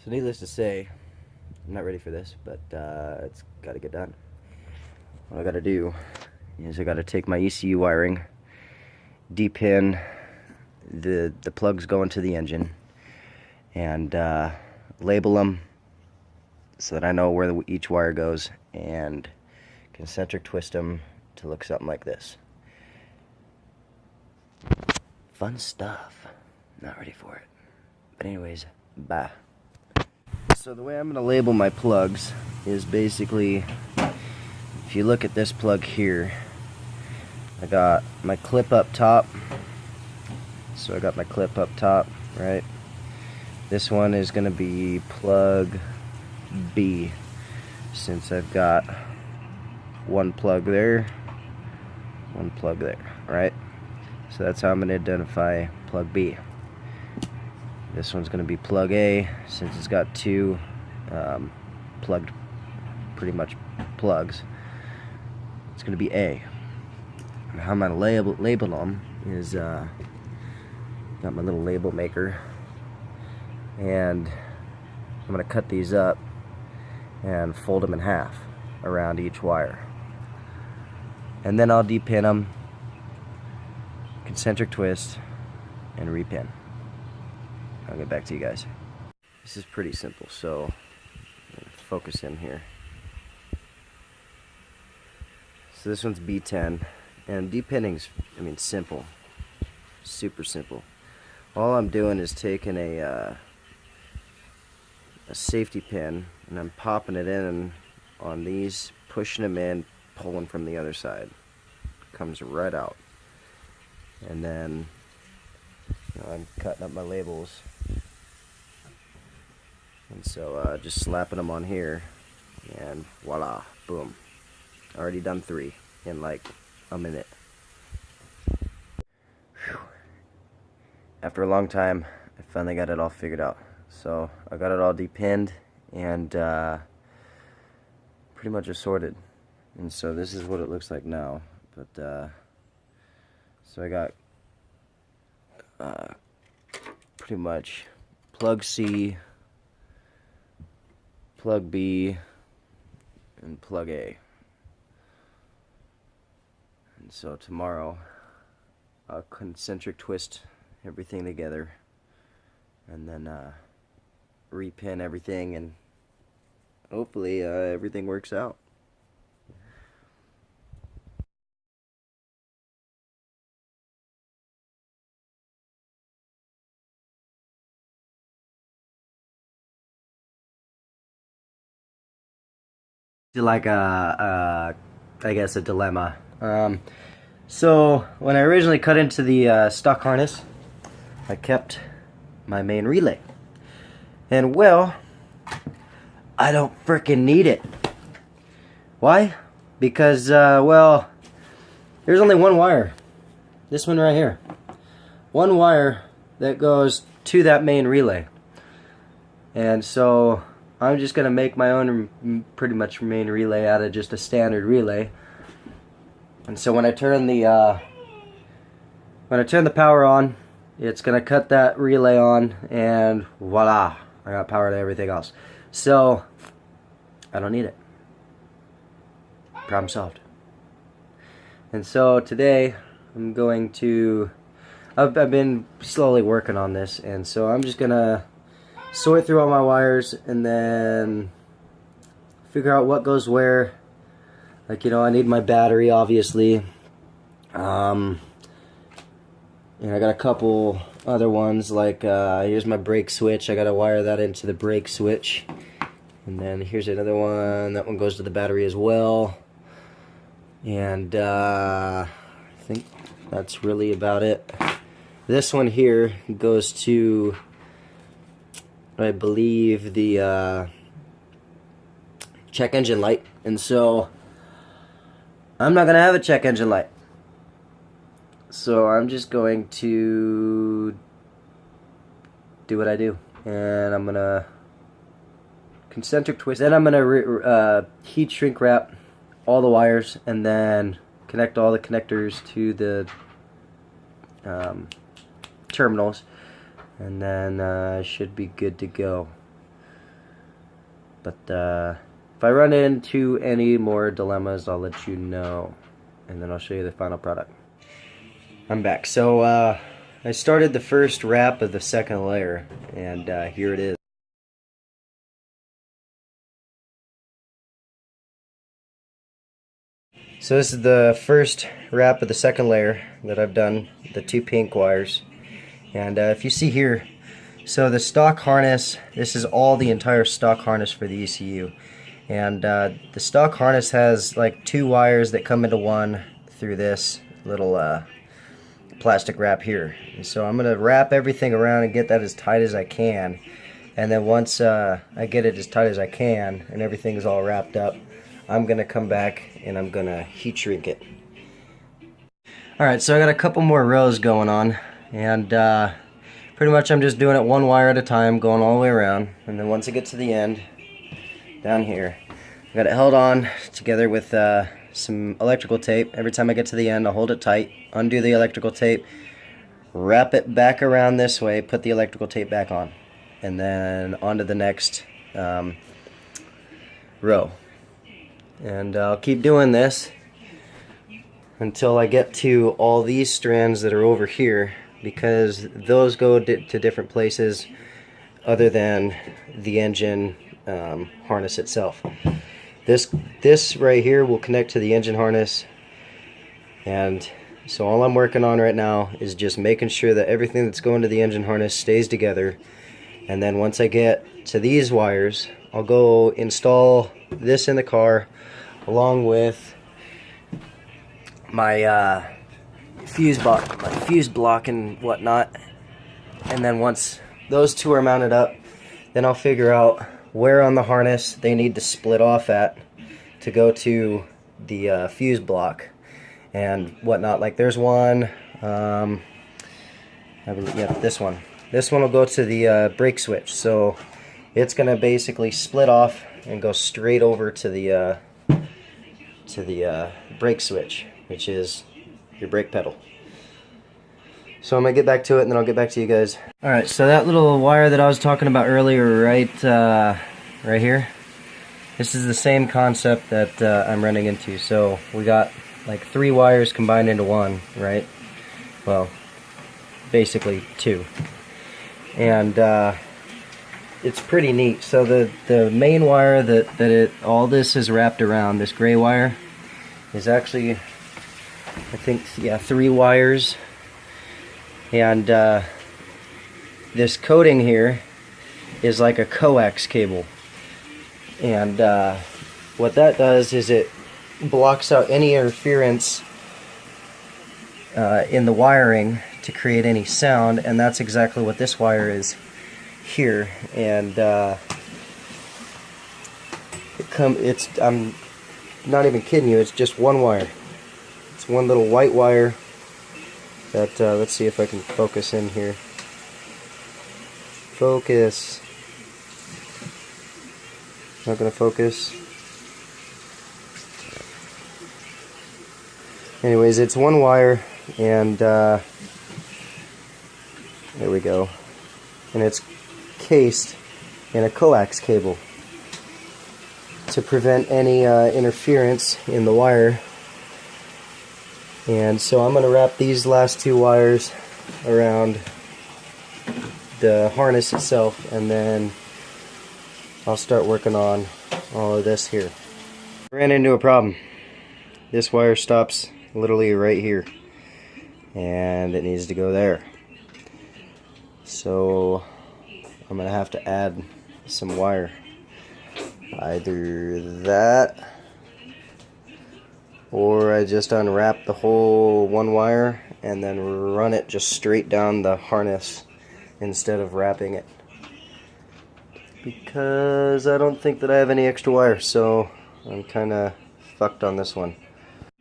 So needless to say, I'm not ready for this, but it's got to get done. What I got to do is I got to take my ECU wiring, depin the plugs going to the engine, and label them so that I know where each wire goes, and concentric twist them to look something like this. Fun stuff. Not ready for it. But anyways, bye. So the way I'm going to label my plugs is basically, if you look at this plug here, I got my clip up top. So I got my clip up top, right? This one is going to be plug B, since I've got one plug there, one plug there, right? So that's how I'm going to identify plug B. This one's going to be plug A, since it's got two plugged, pretty much plugs. It's going to be A. And how I'm going to label them is, got my little label maker, and I'm going to cut these up and fold them in half around each wire. And then I'll depin them, concentric twist, and repin. I'll get back to you guys. This is pretty simple, so focus in here. So this one's B10, and depinning's, simple, super simple. All I'm doing is taking a safety pin, and I'm popping it in on these, pushing them in, pulling from the other side. Comes right out. And then I'm cutting up my labels, and so just slapping them on here, and voila, boom. Already done 3 in like a minute. Whew. After a long time, I finally got it all figured out. So I got it all depinned and pretty much assorted. And so this is what it looks like now. But so I got pretty much plug C, plug B, and plug A. And so tomorrow I'll concentric twist everything together, and then repin everything, and hopefully everything works out. Like I guess a dilemma. So when I originally cut into the stock harness, I kept my main relay, and well, I don't frickin' need it. Why? Because well, there's only one wire, this one right here, one wire that goes to that main relay, and so I'm just gonna make my own pretty much main relay out of just a standard relay. And so when I turn the power on, it's gonna cut that relay on, and voila, I got power to everything else. So I don't need it. Problem solved. And so today I'm going to, I've been slowly working on this, and so I'm just gonna sort through all my wires and then figure out what goes where. Like, I need my battery, obviously. And I got a couple other ones, like here's my brake switch. I gotta wire that into the brake switch. And then here's another one. That one goes to the battery as well. And I think that's really about it. This one here goes to, I believe, the check engine light. And so I'm not gonna have a check engine light, so I'm just going to do what I do, and I'm gonna concentric twist, then I'm gonna heat shrink wrap all the wires, and then connect all the connectors to the terminals, and then should be good to go. But if I run into any more dilemmas, I'll let you know, and then I'll show you the final product. I'm back. So I started the first wrap of the second layer, and here it is. So this is the first wrap of the second layer that I've done, the 2 pink wires. And if you see here, so the stock harness, this is all the entire stock harness for the ECU. And the stock harness has like 2 wires that come into one through this little plastic wrap here. And so I'm going to wrap everything around and get that as tight as I can. And then once I get it as tight as I can and everything is all wrapped up, I'm going to come back and I'm going to heat shrink it. Alright, so I got a couple more rows going on, and pretty much I'm just doing it 1 wire at a time, going all the way around. And then once I get to the end, down here, I got it held on together with some electrical tape. Every time I get to the end, I'll hold it tight, undo the electrical tape, wrap it back around this way, put the electrical tape back on, and then on to the next row. And I'll keep doing this until I get to all these strands that are over here, because those go to different places other than the engine harness itself. This right here will connect to the engine harness, and so all I'm working on right now is just making sure that everything that's going to the engine harness stays together. And then once I get to these wires, I'll go install this in the car along with my fuse block and whatnot. And then once those 2 are mounted up, then I'll figure out where on the harness they need to split off at to go to the fuse block and whatnot. Like there's one, I believe, yeah, this one. This one will go to the brake switch, so it's gonna basically split off and go straight over to the brake switch, which is your brake pedal. So I'm gonna get back to it, and then I'll get back to you guys. All right, so that little wire that I was talking about earlier, right here, this is the same concept that I'm running into. So we got like 3 wires combined into one, right? Well, basically 2. And it's pretty neat. So the main wire that all this is wrapped around, this gray wire, is actually, I think, yeah, 3 wires. And this coating here is like a coax cable. And what that does is it blocks out any interference in the wiring to create any sound, and that's exactly what this wire is here. And I'm not even kidding you, it's just 1 wire. It's 1 little white wire that let's see if I can focus in here. Focus. Not gonna focus. Anyways, it's 1 wire, and there we go. And it's cased in a coax cable to prevent any interference in the wire. And so I'm going to wrap these last 2 wires around the harness itself, and then I'll start working on all of this here. I ran into a problem. This wire stops literally right here, and it needs to go there. So I'm going to have to add some wire. Either that, or I just unwrap the whole 1 wire and then run it just straight down the harness instead of wrapping it, because I don't think that I have any extra wire, so I'm kind of fucked on this one.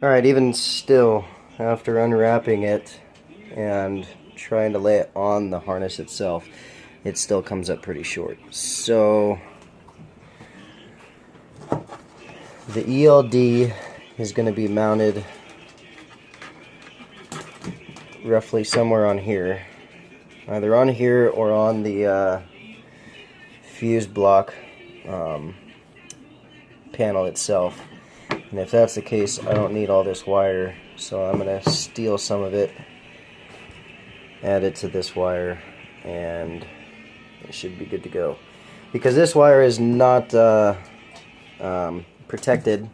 Alright, even still, after unwrapping it and trying to lay it on the harness itself, it still comes up pretty short. So the ELD is going to be mounted roughly somewhere on here, either on here or on the fuse block panel itself. And if that's the case, I don't need all this wire, so I'm going to steal some of it, add it to this wire, and it should be good to go. Because this wire is not protected,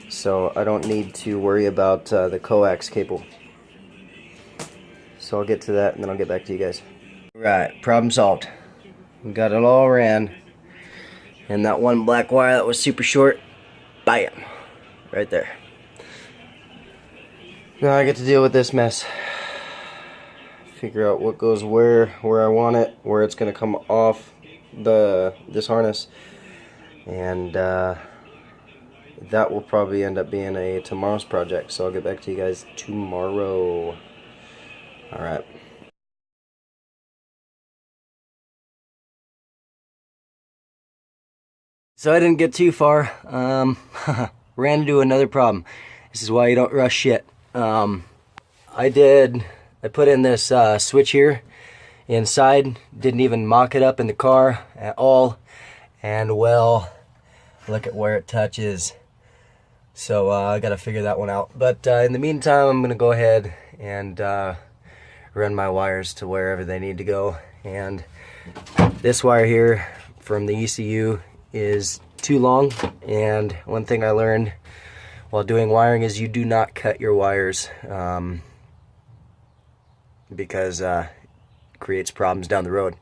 so I don't need to worry about the coax cable. So I'll get to that and then I'll get back to you guys. Right, problem solved. We got it all ran. And that one black wire that was super short, bam, right there. Now I get to deal with this mess. Figure out what goes where I want it, where it's gonna come off this harness, and that will probably end up being a tomorrow's project. So I'll get back to you guys tomorrow. All right. So I didn't get too far. Ran into another problem. This is why you don't rush shit. I put in this switch here inside, didn't even mock it up in the car at all, and well, look at where it touches. So I gotta figure that one out. But in the meantime, I'm gonna go ahead and run my wires to wherever they need to go. And this wire here from the ECU is too long, and one thing I learned while doing wiring is you do not cut your wires, because it creates problems down the road.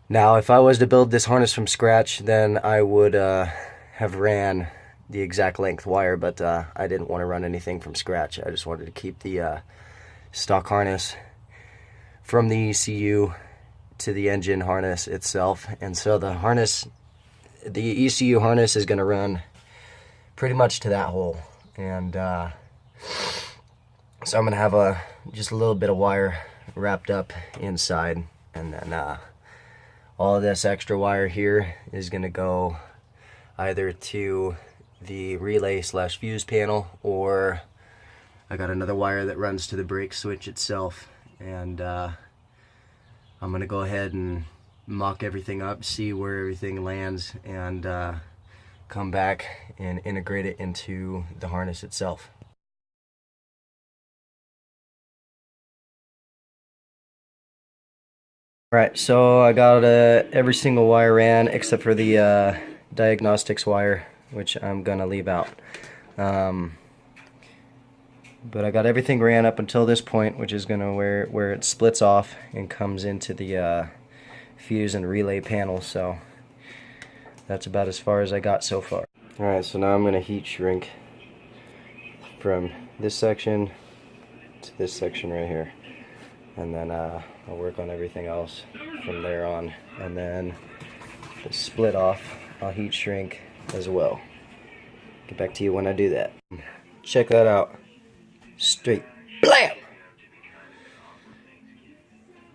Now if I was to build this harness from scratch, then I would have ran the exact length wire, but I didn't want to run anything from scratch. I just wanted to keep the stock harness from the ECU to the engine harness itself. And so the ECU harness is going to run pretty much to that hole, and so I'm going to have just a little bit of wire wrapped up inside, and then all of this extra wire here is going to go either to the relay / fuse panel, or I got another wire that runs to the brake switch itself. And I'm going to go ahead and mock everything up, see where everything lands, and come back and integrate it into the harness itself. Alright, so I got every single wire ran except for the diagnostics wire, which I'm gonna leave out. But I got everything ran up until this point, which is gonna where it splits off and comes into the fuse and relay panel. So that's about as far as I got so far. Alright, so now I'm gonna heat shrink from this section to this section right here, and then I'll work on everything else from there on. And then the split off, I'll heat shrink as well. Get back to you when I do that. Check that out. Straight blam!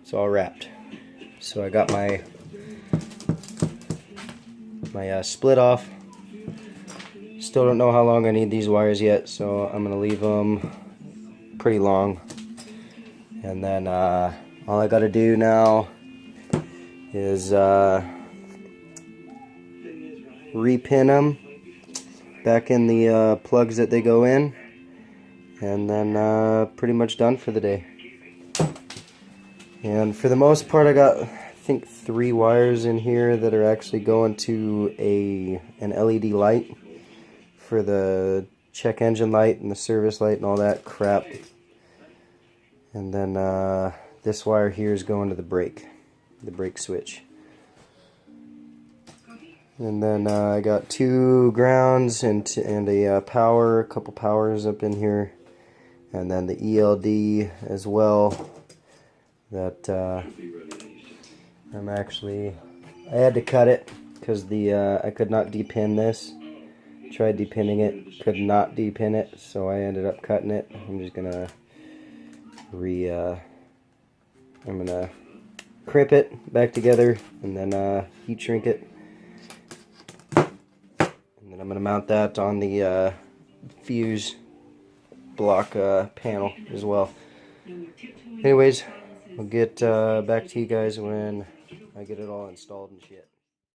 It's all wrapped. So I got my split off. Still don't know how long I need these wires yet, so I'm gonna leave them pretty long. And then all I gotta do now is repin them back in the plugs that they go in, and then pretty much done for the day. And for the most part, I got, I think, 3 wires in here that are actually going to an LED light for the check engine light and the service light and all that crap. And then this wire here is going to the brake switch. And then I got 2 grounds and a power, a couple powers up in here, and then the ELD as well. That I had to cut it because I could not depin this. Tried depinning it, could not depin it, so I ended up cutting it. I'm just gonna I'm gonna crimp it back together and then heat shrink it, and then I'm gonna mount that on the fuse block panel as well. Anyways, I'll get back to you guys when I get it all installed and shit.